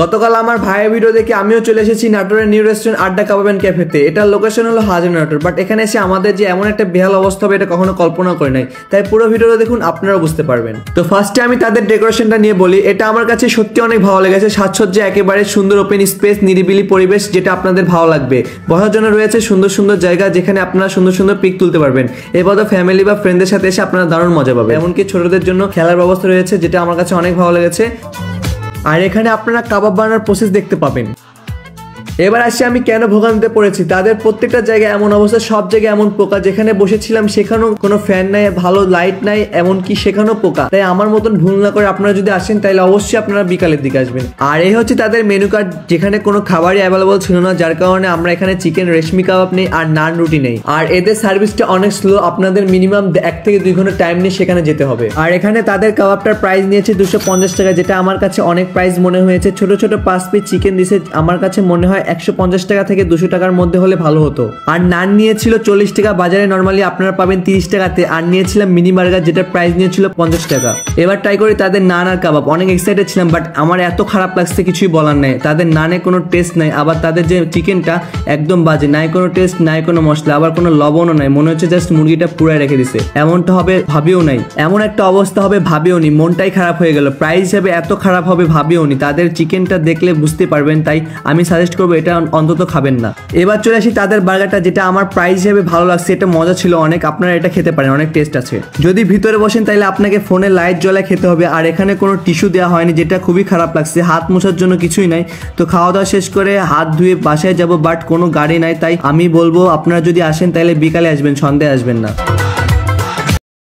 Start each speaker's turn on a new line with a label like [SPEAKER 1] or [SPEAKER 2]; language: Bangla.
[SPEAKER 1] গতকাল আমার ভাইয়ের ভিডিও দেখে আমিও চলে এসেছি নাটোরের নিউ রেস্টুরেন্ট আড্ডা কাবাব এন্ড ক্যাফেতে। এটার লোকেশন হলো হাজির নাটোর, বাট এখানে এসে আমাদের যে এমন একটা বেহাল অবস্থা হবে এটা কখনো কল্পনা করে নাই, তাই পুরো ভিডিওটা দেখুন, আপনারা বুঝতে পারবেন। তো ফার্স্টে আমি তাদের ডেকোরেশনটা নিয়ে বলি। এটা আমার কাছে সত্যি অনেক ভালো লেগেছে। সাজসজ্জা একেবারে সুন্দর, ওপেন স্পেস, নিরিবিলি পরিবেশ, যেটা আপনাদের ভালো লাগবে। বসার জন্য রয়েছে সুন্দর সুন্দর জায়গা যেখানে আপনারা সুন্দর সুন্দর পিক তুলতে পারবেন। এরপর তো ফ্যামিলি বা ফ্রেন্ডদের সাথে এসে আপনারা দারুণ মজা পাবেন। এমনকি ছোটদের জন্য খেলার ব্যবস্থা রয়েছে, যেটা আমার কাছে অনেক ভালো লেগেছে। আর এখানে আপনারা কাবাব বানানোর প্রসেস দেখতে পাবেন। এবার আসি আমি কেন ভোগান্তিতে পড়েছি। তাদের প্রত্যেকটা জায়গায় এমন অবস্থা, সব জায়গায় এমন পোকা। যেখানে বসেছিলাম সেখানেও কোনো ফ্যান নাই, ভালো লাইট নাই, এমনকি সেখানেও পোকা। তাই আমার মতন ভুল না করে আপনারা যদি আসেন তাহলে অবশ্যই আপনারা বিকালের দিকে আসবেন। আর এই হচ্ছে তাদের মেনু কার্ড, যেখানে কোনো খাবারই অ্যাভেলেবল ছিল না, যার কারণে আমরা এখানে চিকেন রেশমি কাবাব নেই আর নান রুটি নেই। আর এদের সার্ভিসটা অনেক স্লো, আপনাদের মিনিমাম 1 থেকে 2 ঘন্টা টাইম নিয়ে সেখানে যেতে হবে। আর এখানে তাদের কাবাবটার প্রাইস নিয়েছে 250 টাকা, যেটা আমার কাছে অনেক প্রাইস মনে হয়েছে। ছোট ছোট 5 পিস চিকেন দিয়েছে, আমার কাছে মনে হয় 150 টাকা থেকে 200 টাকার মধ্যে হলে ভালো হতো। আর নান নিয়েছিল 40 টাকা, বাজারে নর্মালি আপনারা পাবেন 30 টাকাতে। আর নিয়েছিলাম মিনি বার্গার, যেটা প্রাইস নিয়েছিল 50 টাকা। এবার ট্রাই করি তাদের নান আর কাবাব। অনেক এক্সাইটেড ছিলাম, বাট আমার এত খারাপ লাগছে কিছুই বলার নাই। তাদের নানে কোনো টেস্ট নাই, আবার তাদের যে চিকেনটা একদম বাজে, নাই কোনো টেস্ট, নাই কোনো মশলা, আবার কোনো লবণও নাই। মনে হচ্ছে জাস্ট মুরগিটা পুরাই রেখে দিছে। এমনটা হবে ভাবিও নাই, এমন একটা অবস্থা হবে ভাবিও নি। মনটাই খারাপ হয়ে গেল। প্রাইস হিসেবে এত খারাপ হবে ভাবিও নি। তাদের চিকেনটা দেখলে বুঝতে পারবেন, তাই আমি সাজেস্ট করবো এটা অন্তত খাবেন না। এবার চলে আসি তাদের বার্গারটা, যেটা আমার প্রাইস হিসেবে ভালো লাগছে। এটা মজা ছিল অনেক, আপনারা এটা খেতে পারেন, অনেক টেস্ট আছে। যদি ভিতরে বসেন তাহলে আপনাকে ফোনে লাইট জ্বলায় খেতে হবে। আর এখানে কোনো টিস্যু দেওয়া হয়নি, যেটা খুবই খারাপ লাগছে। হাত মোছার জন্য কিছুই নাই। তো খাওয়া দাওয়া শেষ করে হাত ধুয়ে বাসায় যাব, বাট কোনো গাড়ি নাই। তাই আমি বলবো আপনারা যদি আসেন তাহলে বিকালে আসবেন, সন্ধ্যায় আসবেন না।